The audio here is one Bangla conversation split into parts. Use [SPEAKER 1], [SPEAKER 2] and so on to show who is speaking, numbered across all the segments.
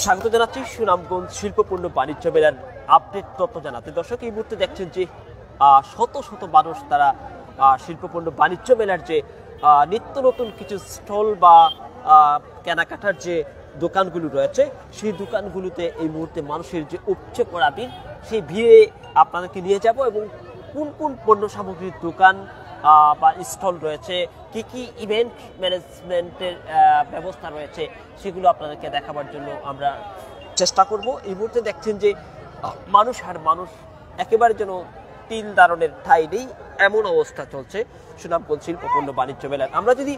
[SPEAKER 1] স্বাগত জানাচ্ছি সুনামগঞ্জ শিল্পপূর্ণ বাণিজ্য মেলার আপডেট তথ্য জানাতে। দর্শক, এই মুহূর্তে দেখছেন যে শত শত মানুষ তারা শিল্পপূর্ণ বাণিজ্য মেলার যে নিত্য নতুন কিছু স্টল বা কেনাকাটার যে দোকানগুলো রয়েছে সেই দোকানগুলোতে এই মুহূর্তে মানুষের যে উপচে পড়া ভিড়, সেই ভিড়ে আপনাদেরকে নিয়ে যাব এবং কোন কোন পণ্য সামগ্রীর দোকান বা স্টল রয়েছে, কি কি ইভেন্ট ম্যানেজমেন্টের ব্যবস্থা রয়েছে সেগুলো আপনাদেরকে দেখাবার জন্য আমরা চেষ্টা করব। এই মুহূর্তে দেখছেন যে মানুষ আর মানুষ, একেবারে যেন তিল দারণের ঠাঁই নেই এমন অবস্থা চলছে সুনামগঞ্জ শিল্পপূর্ণ বাণিজ্য মেলার। আমরা যদি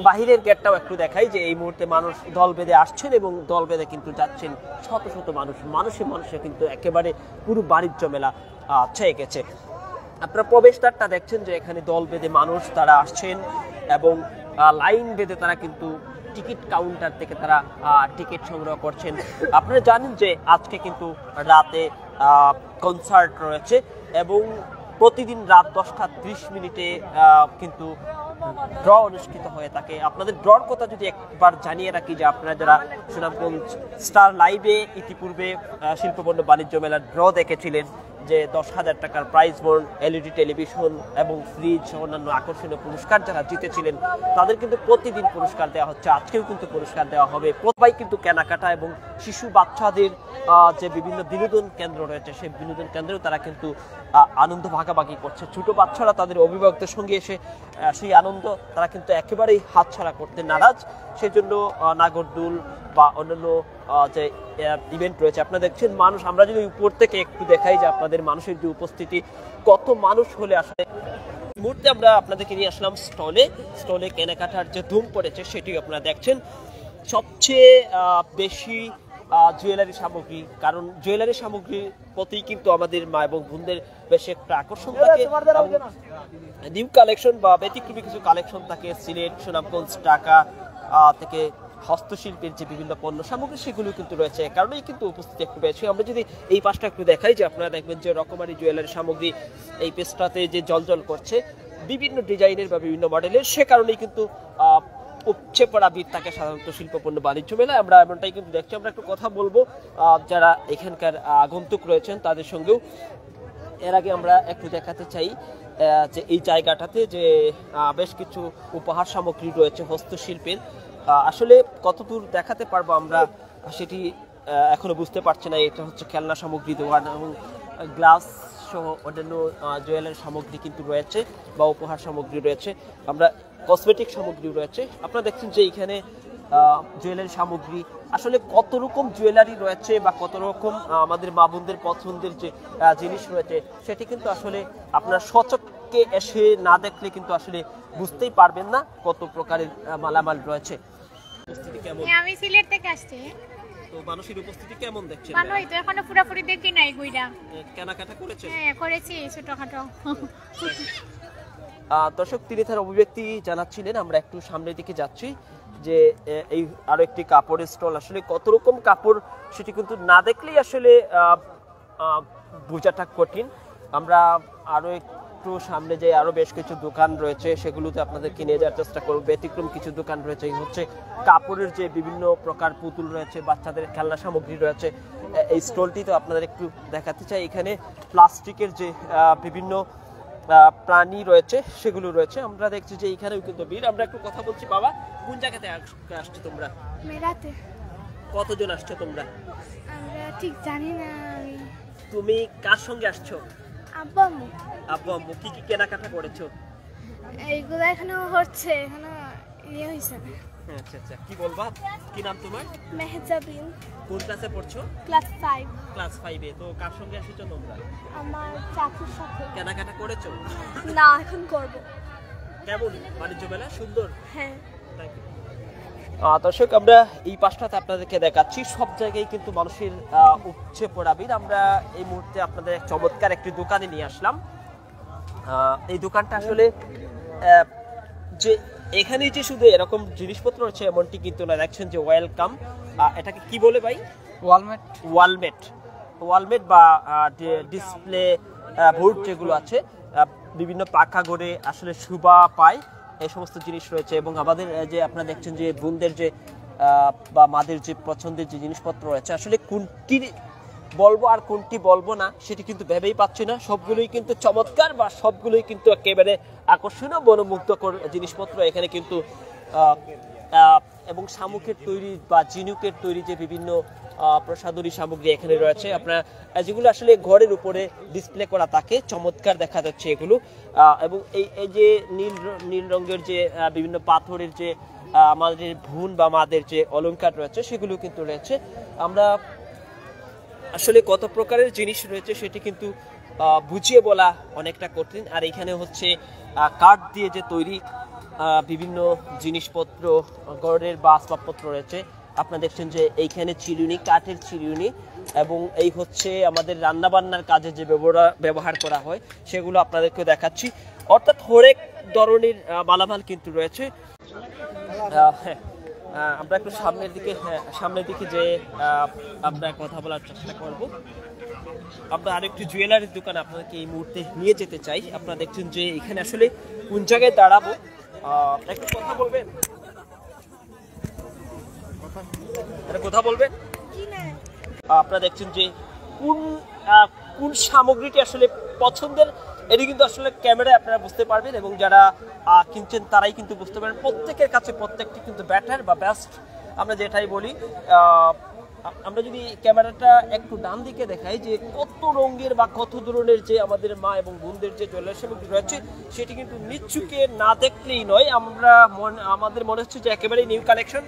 [SPEAKER 1] বাহিরের গেটটাও একটু দেখাই যে এই মুহূর্তে মানুষ দল বেঁধে আসছেন এবং দল বেঁধে কিন্তু যাচ্ছেন শত শত মানুষে কিন্তু একেবারে পুরো বাণিজ্য মেলা ছেয়ে গেছে। আপনারা প্রবেশদ্বারটা দেখছেন যে এখানে দল বেঁধে মানুষ তারা আসছেন এবং লাইন বেঁধে তারা কিন্তু টিকিট কাউন্টার থেকে তারা টিকিট সংগ্রহ করছেন। আপনারা জানেন যে আজকে কিন্তু রাতে কনসার্ট রয়েছে এবং প্রতিদিন রাত 10:30 কিন্তু ড্র অনুষ্ঠিত হয়ে থাকে। আপনাদের ড্রর কথা যদি একবার জানিয়ে রাখি যে আপনারা যারা সুনামগঞ্জ স্টার লাইভে ইতিপূর্বে শিল্পপূর্ণ বাণিজ্য মেলার ড্র দেখেছিলেন যে 10,000 টাকার প্রাইজ বোর্ড, এলইডি টেলিভিশন এবং ফ্রিজ, অন্যান্য আকর্ষণীয় পুরস্কার যারা জিতেছিলেন তাদের কিন্তু প্রতিদিন পুরস্কার দেওয়া হচ্ছে। আজকেও কিন্তু পুরস্কার দেওয়া হবে। প্রত্যেক কিন্তু কেনাকাটা এবং শিশু বাচ্চাদের যে বিভিন্ন বিনোদন কেন্দ্র রয়েছে সেই বিনোদন কেন্দ্রেও তারা কিন্তু আনন্দ ভাগাভাগি করছে। ছোট বাচ্চারা তাদের অভিভাবকদের সঙ্গে এসে সেই আনন্দ তারা কিন্তু একেবারেই হাতছাড়া করতে নারাজ। সেজন্য নাগরদোল বা অন্যান্য যে ইভেন্ট রয়েছে আপনারা দেখছেন মানুষ। আমরা যদি উপর থেকে একটু দেখাই যে আপনাদের মানুষের যে উপস্থিতি, কত মানুষ হলে আসলে এই মুহূর্তে আমরা আপনাদেরকে নিয়ে আসলাম স্টলে কেনাকাটার যে ধুম পড়েছে সেটি আপনারা দেখছেন। সবচেয়ে বেশি জুয়েলারি সামগ্রী, কারণ জুয়েলারি সামগ্রীর প্রতি কিন্তু আমাদের মা এবং বোনদের বেশ একটা আকর্ষণ থাকে। নিউ কালেকশন বা ব্যতিক্রমী কিছু কালেকশন থাকে সিলেট, সুনামগঞ্জ, ঢাকা থেকে হস্তশিল্পের যে বিভিন্ন পণ্য সামগ্রী সেগুলো কিন্তু রয়েছে, কারণেই কিন্তু উপস্থিতি একটু বেশি। আমরা যদি এই পাশটা একটু দেখাই যে আপনারা দেখবেন যে রকমারি জুয়েলারি সামগ্রী এই পেজটাতে যে জলজল করছে বিভিন্ন ডিজাইনের বা বিভিন্ন মডেলের, সে কারণেই কিন্তু উপচে পড়া ভিড় থাকে সাধারণত শিল্পপণ্য বাণিজ্য মেলায়। আমরা এমনটাই কিন্তু দেখছি। আমরা একটু কথা বলবো যারা এখানকার আগন্তুক রয়েছেন তাদের সঙ্গেও। এর আগে আমরা একটু দেখাতে চাই যে এই জায়গাটাতে যে বেশ কিছু উপহার সামগ্রী রয়েছে হস্তশিল্পের। আসলে কতদূর দেখাতে পারবো আমরা সেটি এখনো বুঝতে পারছি না। এটা হচ্ছে খেলনা সামগ্রী দোকান এবং গ্লাস সহ অন্যান্য জুয়েলারি সামগ্রী কিন্তু রয়েছে বা উপহার সামগ্রী রয়েছে। আমরা কসমেটিক সামগ্রী রয়েছে। আপনারা দেখছেন যে এখানে জুয়েলারি সামগ্রী, আসলে কত রকম জুয়েলারি রয়েছে বা কত রকম আমাদের মা বোনদের পছন্দের যে জিনিস রয়েছে সেটি কিন্তু আসলে আপনার সচক্ষে এসে না দেখলে কিন্তু আসলে বুঝতেই পারবেন না কত প্রকারের মালামাল রয়েছে। উপস্থিতি কেমন?
[SPEAKER 2] আমি সিলেট থেকে আসছি।
[SPEAKER 1] তো মানুষের উপস্থিতি কেমন দেখছেন?
[SPEAKER 2] ভালোই তো, এখনো পুরোপুরি দেখি নাই কইরা।
[SPEAKER 1] কেনাকাটা করেছেন?
[SPEAKER 2] হ্যাঁ করেছি ছোটখাটো।
[SPEAKER 1] দর্শক, তিনি তার অভিব্যক্তি জানাচ্ছিলেন। আমরা একটু সামনের দিকে যাচ্ছি যে এই আরো একটি কাপড়ের স্টল, আসলে কত রকম কাপড় সেটি কিন্তু না দেখলেই আসলে বোঝাটা কঠিন। আমরা আরো একটু সামনে যাই, আরো বেশ কিছু দোকান রয়েছে সেগুলোতে আপনাদেরকে নিয়ে যাওয়ার চেষ্টা করব। ব্যতিক্রম কিছু দোকান রয়েছে, এই হচ্ছে কাপড়ের যে বিভিন্ন প্রকার পুতুল রয়েছে, বাচ্চাদের খেলনা সামগ্রী রয়েছে। এই স্টলটি তো আপনাদের একটু দেখাতে চাই। এখানে প্লাস্টিকের যে বিভিন্ন প্রাণী রয়েছে সেগুলো রয়েছে। আমরা দেখছি যে এখানেও কিন্তু ভিড়। আমরা একটু কথা বলছি। বাবা, কোন জায়গাতে আসছো তোমরা?
[SPEAKER 2] মেলাতে।
[SPEAKER 1] কতজন আসছো তোমরা?
[SPEAKER 2] আমরা ঠিক জানি না।
[SPEAKER 1] তুমি কার সঙ্গে আসছো?
[SPEAKER 2] আব্বু আম্মু।
[SPEAKER 1] আব্বু আম্মু কি কি কেনাকাটা করেছো?
[SPEAKER 2] এইগুলো এখনো হচ্ছে, এখনো ইয়ে হয়েছে না।
[SPEAKER 1] আচ্ছা আচ্ছা, কি বলবা? কি নাম তোমার?
[SPEAKER 2] মেহজাবিন।
[SPEAKER 1] কোন ক্লাসে পড়ছো?
[SPEAKER 2] ক্লাস 5।
[SPEAKER 1] ক্লাস 5-এ। তো কার সঙ্গে এসেছো তোমরা?
[SPEAKER 2] আমার চাচুর সাথে।
[SPEAKER 1] কেনাকাটা করেছো?
[SPEAKER 2] না, এখন করব।
[SPEAKER 1] কেমন বাণিজ্য মেলা? সুন্দর?
[SPEAKER 2] হ্যাঁ।
[SPEAKER 1] দর্শক, আমরা এই পাশটাতে আপনাদেরকে দেখাচ্ছি। সব জায়গায় কিন্তু মানুষের উপচে পড়া ভিড়। আমরা এই মুহূর্তে আপনাদের চমৎকার একটি দোকানে নিয়ে আসলাম। এই দোকানটা আসলে যে এখানে যে শুধু এরকম জিনিসপত্র রয়েছে এমনটি কিন্তু না। দেখছেন যে ওয়েলকাম, এটাকে কি বলে ভাই? ওয়ালমেট বা ডিসপ্লে বোর্ড যেগুলো আছে, বিভিন্ন পাখা গড়ে আসলে শোভা পায় এই সমস্ত জিনিস রয়েছে। এবং আমাদের যে আপনারা দেখছেন যে বোনদের যে বা মাদের যে পছন্দের যে জিনিসপত্র রয়েছে, আসলে কোনটি বলবো আর কোনটি বলবো না সেটি কিন্তু ভেবেই পাচ্ছি না। সবগুলোই কিন্তু চমৎকার বা সবগুলোই কিন্তু একেবারে আকর্ষণীয় মনোমুগ্ধকর জিনিসপত্র এখানে কিন্তু এবং শামুকের তৈরি বা ঝিনুকের তৈরি যে বিভিন্ন প্রসাধনী সামগ্রী এখানে রয়েছে, আপনার যেগুলো আসলে ঘরের উপরে ডিসপ্লে করা থাকে, চমৎকার দেখা যাচ্ছে এগুলো। এবং এই যে নীল রঙের যে বিভিন্ন পাথরের যে আমাদের ভুন বা মাদের যে অলংকার রয়েছে সেগুলো কিন্তু রয়েছে। আমরা আসলে কত প্রকারের জিনিস রয়েছে সেটি কিন্তু বুঝিয়ে বলা অনেকটা কঠিন। আর এখানে হচ্ছে কাঠ দিয়ে যে তৈরি বিভিন্ন জিনিসপত্র, ঘরের বা আসবাবপত্র রয়েছে। আপনারা দেখছেন যে এইখানে চিরুনি, কাঠের চিরুনি, এবং এই হচ্ছে আমাদের রান্নাবান্নার কাজে যে ব্যবহার করা হয় সেগুলো আপনাদেরকে দেখাচ্ছি। অর্থাৎ হরেক ধরনের মালামাল কিন্তু রয়েছে। হ্যাঁ, আমরা একটু সামনের দিকে যে আমরা কথা বলার চেষ্টা করব। আমরা আরেকটি জুয়েলারির দোকান আপনাদেরকে এই মুহূর্তে নিয়ে যেতে চাই। আপনারা দেখছেন যে এখানে আসলে কোন জায়গায় দাঁড়াবো, একটু কথা বলবেন? কথা বলবেন? আপনারা দেখছেন যে কোন সামগ্রীটি আসলে পছন্দের, এটি কিন্তু আসলে ক্যামেরায় আপনারা বুঝতে পারবেন, এবং যারা কিনছেন তারাই কিন্তু বুঝতে পারবেন। প্রত্যেকের কাছে প্রত্যেকটি কিন্তু বেটার বা বেস্ট, আমরা যেটাই বলি। আমরা যদি ক্যামেরাটা একটু ডান দিকে দেখাই যে কত রঙের বা কত ধরনের যে আমাদের মা এবং বোনদের যে জুয়েলারি সামগ্রী রয়েছে সেটি কিন্তু নিচ্ছুকে না দেখলেই নয়, আমাদের মনে হচ্ছে যে একেবারেই নিউ কালেকশন।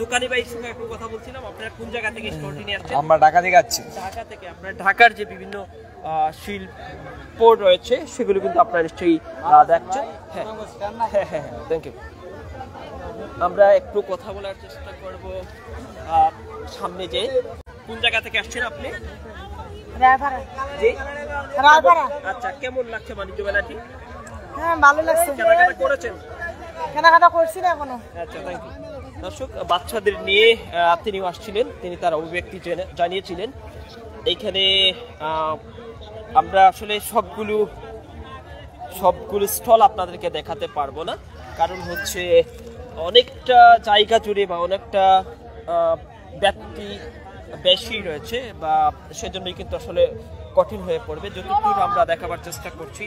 [SPEAKER 1] দোকানি ভাইয়ের সঙ্গে একটু কথা বলছিলাম। আপনারা কোন জায়গা থেকে স্টোরটি নিয়ে আসছেন?
[SPEAKER 3] আমরা ঢাকা থেকে আসছি।
[SPEAKER 1] ঢাকা থেকে। আপনার ঢাকার যে বিভিন্ন শিল্প রয়েছে সেগুলো কিন্তু আপনারা নিশ্চয়ই দেখছেন। হ্যাঁ হ্যাঁ হ্যাঁ, থ্যাংক ইউ। আমরা একটু কথা বলার চেষ্টা করব। সামনে যে কোন জায়গা থেকে আসছেন আপনি? আচ্ছা, কেমন লাগছে বাণিজ্য মেলাটি?
[SPEAKER 4] হ্যাঁ, ভালো লাগছে।
[SPEAKER 1] কেনাকাটা করেছেন?
[SPEAKER 4] কেনাকাটা করছি না এখনো।
[SPEAKER 1] আচ্ছা, থ্যাংক ইউ। দর্শক, বাচ্চাদের নিয়ে তিনি আসছিলেন, তিনি তার অভিব্যক্তি জানিয়েছিলেন। এইখানে আমরা আসলে সবগুলো স্টল আপনাদেরকে দেখাতে পারবো না, কারণ হচ্ছে অনেকটা জায়গা জুড়ে বা অনেকটা ব্যক্তি বেশি রয়েছে, বা সেজন্যই কিন্তু আসলে কঠিন হয়ে পড়বে। যতদূর আমরা দেখাবার চেষ্টা করছি,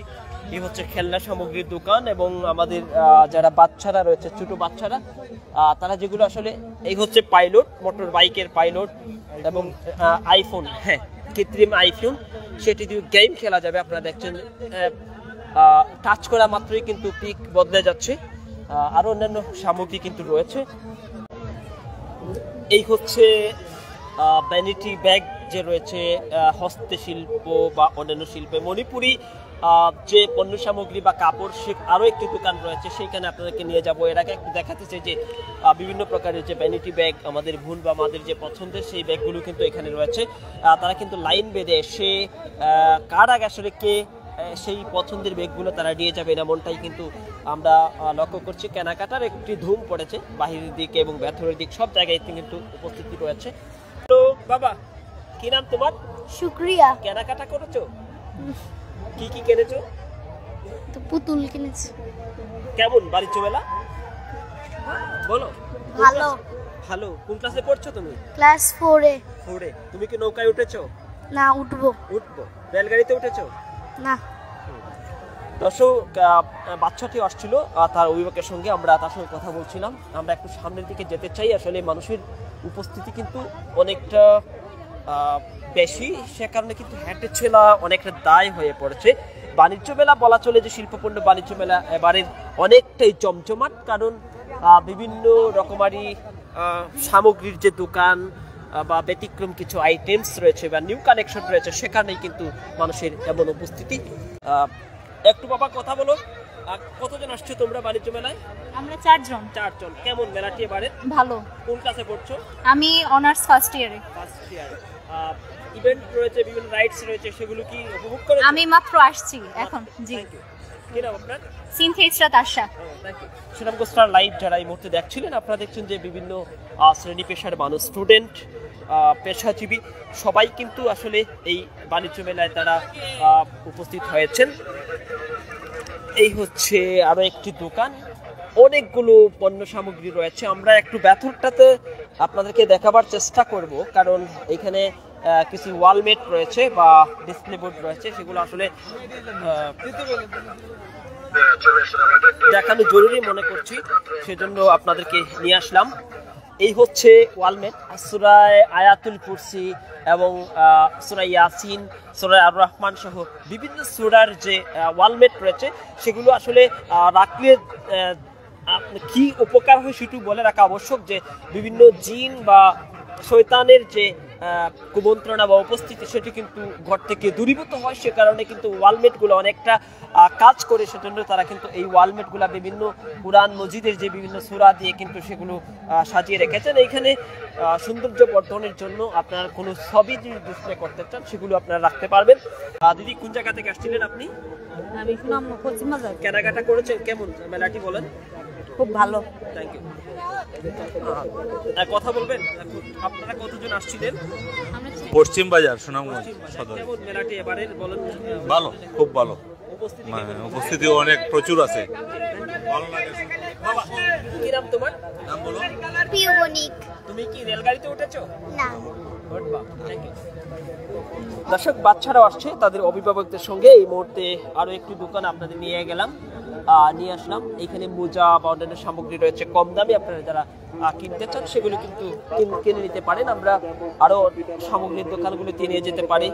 [SPEAKER 1] এই হচ্ছে খেলনা সামগ্রীর দোকান, এবং আমাদের যারা বাচ্চারা রয়েছে, ছোট বাচ্চারা, তারা যেগুলো আসলে, এই হচ্ছে পাইলট, মোটর বাইকের পাইলট, এবং আইফোন, হ্যাঁ, কৃত্রিম আইফোন, সেটি দিয়ে গেম খেলা যাবে। আপনারা দেখছেন টাচ করা মাত্রই কিন্তু পিক বদলে যাচ্ছে। আরো অন্যান্য সামগ্রী কিন্তু রয়েছে। এই হচ্ছে ভ্যানিটি ব্যাগ যে রয়েছে, হস্তশিল্প বা অন্যান্য শিল্পে মণিপুরি যে পণ্য সামগ্রী বা কাপড়, সে আরও একটি দোকান রয়েছে, সেইখানে আপনাদেরকে নিয়ে যাবো। এর আগে একটু দেখাতে চাই যে বিভিন্ন প্রকারের যে ভ্যানিটি ব্যাগ, আমাদের বোন বা মাদের যে পছন্দের সেই ব্যাগগুলো কিন্তু এখানে রয়েছে। তারা কিন্তু লাইন বেঁধে এসে কার আগে আসলে কে সেই পছন্দের ব্যাগগুলো তারা নিয়ে যাবে, এমনটাই কিন্তু আমরা লক্ষ্য করছি। কেনাকাটার একটি ধুম পড়েছে বাহিরের দিকে এবং ভেতরের দিক, সব জায়গায় কিন্তু উপস্থিতি রয়েছে। তো বাবা, কি নাম তোমার?
[SPEAKER 2] শুক্রিয়া।
[SPEAKER 1] কেনাকাটা করেছো? কি কি কিনেছো?
[SPEAKER 2] তো পুতুল কিনেছি।
[SPEAKER 1] কেমন বাণিজ্য মেলা? বলো।
[SPEAKER 2] ভালো।
[SPEAKER 1] ভালো। কোন ক্লাসে পড়ছো তুমি?
[SPEAKER 2] ক্লাস 4-এ।
[SPEAKER 1] 4-এ। তুমি কি নৌকায় উঠেছো?
[SPEAKER 2] না, উঠবো।
[SPEAKER 1] রেলগাড়িতে উঠেছো?
[SPEAKER 2] না।
[SPEAKER 1] দর্শক, বাচ্চাটি আসছিল তার অভিভাবকের সঙ্গে, আমরা তার সঙ্গে কথা বলছিলাম। আমরা একটু সামনের দিকে যেতে চাই। আসলে মানুষের উপস্থিতি কিন্তু অনেকটা বেশি, সে কারণে কিন্তু হেঁটে ছেলা অনেকটা দায় হয়ে পড়েছে। বাণিজ্য মেলা বলা চলে যে শিল্পপণ্য বাণিজ্য মেলা এবারে অনেকটাই জমজমাট, কারণ বিভিন্ন রকমারি সামগ্রীর যে দোকান বা ব্যতিক্রম কিছু আইটেমস রয়েছে বা নিউ কালেকশন রয়েছে, সেখানেই কিন্তু মানুষের এমন উপস্থিতি। একটু বাবা কথা বলো, কতজন আসছো তোমরা বাণিজ্য মেলায়?
[SPEAKER 5] আমরা 4 জন।
[SPEAKER 1] 4 জন। কেমন মেলাটি এবারে?
[SPEAKER 5] ভালো।
[SPEAKER 1] কোন ক্লাসে পড়ছো?
[SPEAKER 5] আমি অনার্স ফার্স্ট ইয়ারে।
[SPEAKER 1] First year. ইভেন্ট রয়েছে, বিভিন্ন রাইডস রয়েছে, সেগুলো কি উপভোগ করেছো?
[SPEAKER 5] আমি মাত্র আসছি এখন। জি।
[SPEAKER 1] কি নাম আপনার?
[SPEAKER 5] সিনথিয়া ইসরাত আশা।
[SPEAKER 1] সুনামগঞ্জ স্টার লাইভ যারা এই মুহূর্তে দেখছিলেন, আপনারা দেখছেন যে বিভিন্ন শ্রেণী পেশার মানুষ, স্টুডেন্ট, পেশাজীবী, সবাই কিন্তু আসলে এই বাণিজ্য মেলায় তারা উপস্থিত হয়েছেন। এই হচ্ছে আরো একটি দোকান, অনেকগুলো পণ্য সামগ্রী রয়েছে। আমরা একটু ভেতরটাতে আপনাদেরকে দেখাবার চেষ্টা করব, কারণ এখানে কিছু ওয়ালমেট রয়েছে বা ডিসপ্লে বোর্ড রয়েছে, সেগুলো আসলে দেখানো জরুরি মনে করছি, সেজন্য আপনাদেরকে নিয়ে আসলাম। এই হচ্ছে ওয়ালমেট, সূরা আয়াতুল কুরসি এবং সূরা ইয়াসিন, সূরা আর রহমান সহ বিভিন্ন সূরার যে ওয়ালমেট রয়েছে সেগুলো আসলে রাখলে কি উপকার হয় সেটু বলে রাখা আবশ্যক, যে বিভিন্ন জিন বা শয়তানের যে কুমন্ত্রণা বা উপস্থিতি সেটি কিন্তু ঘর থেকে দূরীভূত হয়। সে কারণে কিন্তু ওয়ালমেটগুলো অনেকটা কাজ করে, সেজন্য তারা কিন্তু এই ওয়ালমেটগুলো বিভিন্ন কুরআন মজিদের যে বিভিন্ন সূরা দিয়ে কিন্তু সেগুলো সাজিয়ে রেখেছেন। এইখানে সৌন্দর্য বর্ধনের জন্য আপনার কোনো ছবি যদি ডিসপ্লে করতে চান সেগুলো আপনারা রাখতে পারবেন। দিদি, কোন জায়গা থেকে আসছিলেন আপনি?
[SPEAKER 3] আমি শুনলাম পশ্চিম বাজার।
[SPEAKER 1] কেনাকাটা করেছেন, কেমন মেলাটি বলেন?
[SPEAKER 3] খুব ভালো।
[SPEAKER 1] Thank you. কথা বলবেন, আপনারা কতজন আসছিলেন?
[SPEAKER 6] পশ্চিম বাজার সুনামগঞ্জ সদর।
[SPEAKER 1] কেমন মেলাটি এবারে বলেন?
[SPEAKER 6] ভালো, খুব ভালো।
[SPEAKER 1] উপস্থিতি
[SPEAKER 6] উপস্থিতি অনেক প্রচুর আছে। ভালো লাগে।
[SPEAKER 1] বাবা, কি নাম তোমার?
[SPEAKER 6] নাম বলো।
[SPEAKER 2] পিউবনিক।
[SPEAKER 1] তুমি কি রেলগাড়িতে উঠেছো?
[SPEAKER 2] না।
[SPEAKER 1] উঠবা। Thank you. দর্শক, বাচ্চারাও আসছে তাদের অভিভাবকদের সঙ্গে। এই মুহূর্তে আরো একটি দোকান আপনাদের নিয়ে গেলাম, নিয়ে আসলাম। এখানে মোজা বা অন্যান্য সামগ্রী রয়েছে কম দামে, আপনারা যারা কিনতে চান সেগুলো কিন্তু কিনে নিতে পারেন। আমরা আরো সামগ্রীর দোকানগুলোতে নিয়ে যেতে পারি।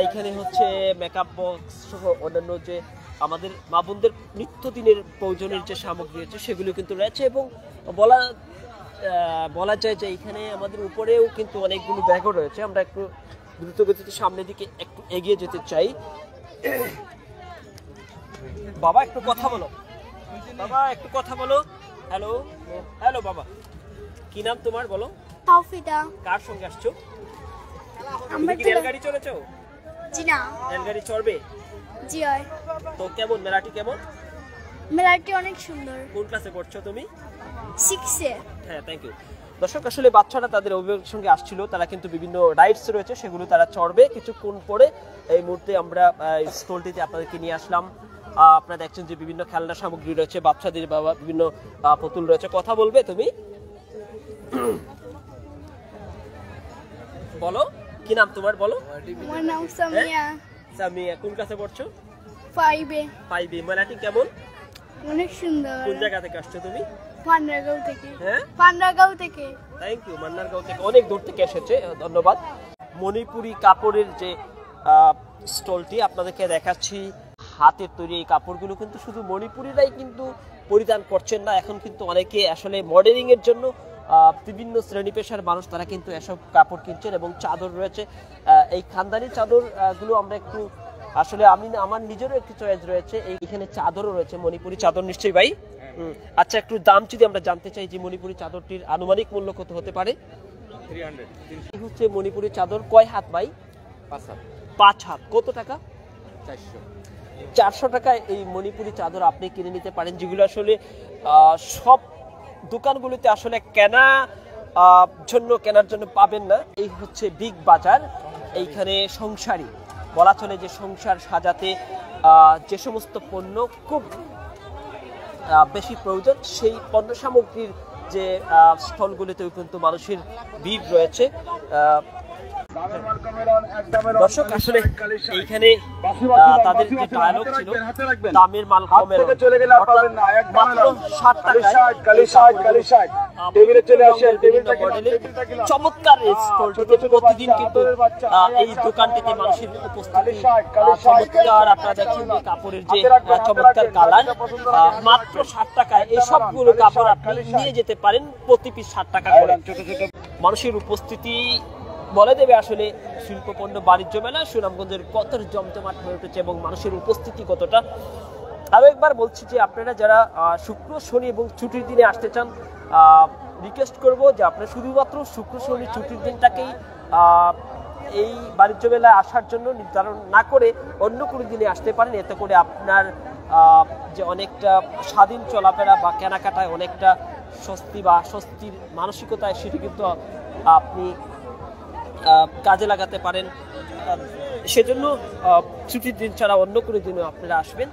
[SPEAKER 1] এইখানে হচ্ছে মেকআপ বক্স সহ অন্যান্য যে আমাদের মা বোনদের নিত্যদিনের প্রয়োজনের যে সামগ্রী আছে সেগুলো কিন্তু রয়েছে, এবং বলা যায় যে এখানে আমাদের উপরেও কিন্তু অনেকগুলো ব্যাগও রয়েছে। আমরা একটু দ্রুত গতিতে সামনের দিকে একটু এগিয়ে যেতে চাই। বাবা, একটু কথা বলো। বাবা, একটু কথা বলো। হ্যালো হ্যালো বাবা, কি নাম তোমার বলো?
[SPEAKER 2] তাওফিদা।
[SPEAKER 1] কার সঙ্গে আসছো?
[SPEAKER 2] আমরা
[SPEAKER 1] কি রেলগাড়ি চলেছো?
[SPEAKER 2] জি না।
[SPEAKER 1] রেলগাড়ি চড়বে?
[SPEAKER 2] জি হয়।
[SPEAKER 1] তো কেমন মেলাটি কেমন?
[SPEAKER 2] মেলাটি অনেক সুন্দর।
[SPEAKER 1] কোন ক্লাসে পড়ছো তুমি?
[SPEAKER 2] 6-এ।
[SPEAKER 1] হ্যাঁ, থ্যাংক ইউ। দর্শক, আসলে বাচ্চারা তাদের অভিভাবকের সঙ্গে আসছিল, তারা কিন্তু বিভিন্ন রাইডস রয়েছে সেগুলো তারা চড়বে কিছুক্ষণ পরে। এই মুহূর্তে আমরা স্টলটিতে আপনাদেরকে নিয়ে আসলাম। আপনারা দেখছেন যে বিভিন্ন খেলনা সামগ্রী রয়েছে, বাচ্চাদের বাবা বিভিন্ন পুতুল রয়েছে। কথা বলবে তুমি? বলো, কি নাম তোমার বলো?
[SPEAKER 2] আমার নাম সামিয়া।
[SPEAKER 1] সামিয়া, কোন ক্লাসে পড়ছো?
[SPEAKER 2] 5-এ।
[SPEAKER 1] 5 মেলাটি কেমন?
[SPEAKER 2] অনেক সুন্দর।
[SPEAKER 1] কোন জায়গা থেকে আসছো তুমি?
[SPEAKER 2] পান্ডারগাঁও থেকে।
[SPEAKER 1] হ্যাঁ,
[SPEAKER 2] পান্ডারগাঁও থেকে।
[SPEAKER 1] Thank you. মান্নারগাঁও থেকে অনেক দূর থেকে এসেছে, ধন্যবাদ। মণিপুরি কাপড়ের যে স্টলটি আপনাদেরকে দেখাচ্ছি, হাতের তৈরি এই কাপড়গুলো কিন্তু শুধু মণিপুরিরাই কিন্তু পরিধান করছেন না, এখন কিন্তু অনেকে আসলে মডেলিং এর জন্য বিভিন্ন শ্রেণী পেশার মানুষ তারা কিন্তু এসব কাপড় কিনছেন। এবং চাদর রয়েছে, এই খানদানি চাদর গুলো আমরা একটু আসলে আমার নিজেরও একটু চয়েস রয়েছে। এইখানে চাদরও রয়েছে, মণিপুরি চাদর নিশ্চয়ই ভাই? আচ্ছা, একটু দাম যদি আমরা জানতে চাই যে মণিপুরি চাদরটির আনুমানিক মূল্য কত হতে পারে?
[SPEAKER 6] 300
[SPEAKER 1] এই হচ্ছে মণিপুরি চাদর। কয় হাত ভাই?
[SPEAKER 6] 5 হাত।
[SPEAKER 1] 5 হাত। কত টাকা?
[SPEAKER 6] 400।
[SPEAKER 1] 400 টাকায় এই মণিপুরি চাদর আপনি কিনে নিতে পারেন, যেগুলো আসলে সব দোকানগুলোতে আসলে কেনার জন্য পাবেন না। এই হচ্ছে বিগ বাজার। এইখানে সংসারী বলা চলে যে সংসার সাজাতে যে সমস্ত পণ্য খুব বেশি প্রয়োজন সেই পণ্য সামগ্রীর যে স্টলগুলিতেও কিন্তু মানুষের ভিড় রয়েছে। দর্শক, আসলে এইখানে তাদের যে ডায়লগ ছিল, দামের মাল কমের মাত্র 60 টাকায় চমৎকার এই স্টলটিতে প্রতিদিন কিন্তু এই দোকানটিতে মানুষের উপস্থিতি চমৎকার। আপনারা দেখছেন যে কাপড়ের যে চমৎকার কালার, মাত্র 60 টাকায় এই সবগুলো কাপড় আপনি নিয়ে যেতে পারেন, প্রতি পিস 60 টাকা করে। মানুষের উপস্থিতি বলে দেবে আসলে শিল্পপণ্য বাণিজ্য মেলা সুনামগঞ্জের কত জমজমাট হয়ে উঠেছে এবং মানুষের উপস্থিতি কতটা। আরো একবার বলছি যে আপনারা যারা শুক্র শনি এবং ছুটির দিনে আসতে চান, রিকোয়েস্ট করব যে আপনারা শুধুমাত্র শুক্র শনি ছুটির দিনটাকেই এই বাণিজ্য মেলায় আসার জন্য নির্ধারণ না করে অন্য কোনো দিনে আসতে পারেন। এতে করে আপনার যে অনেকটা স্বাধীন চলাফেরা বা কেনাকাটায় অনেকটা স্বস্তি বা স্বস্তির মানসিকতায় সেটি কিন্তু আপনি কাজে লাগাতে পারেন। সেজন্য ছুটির দিন ছাড়া অন্য কোনো দিনও আপনারা আসবেন।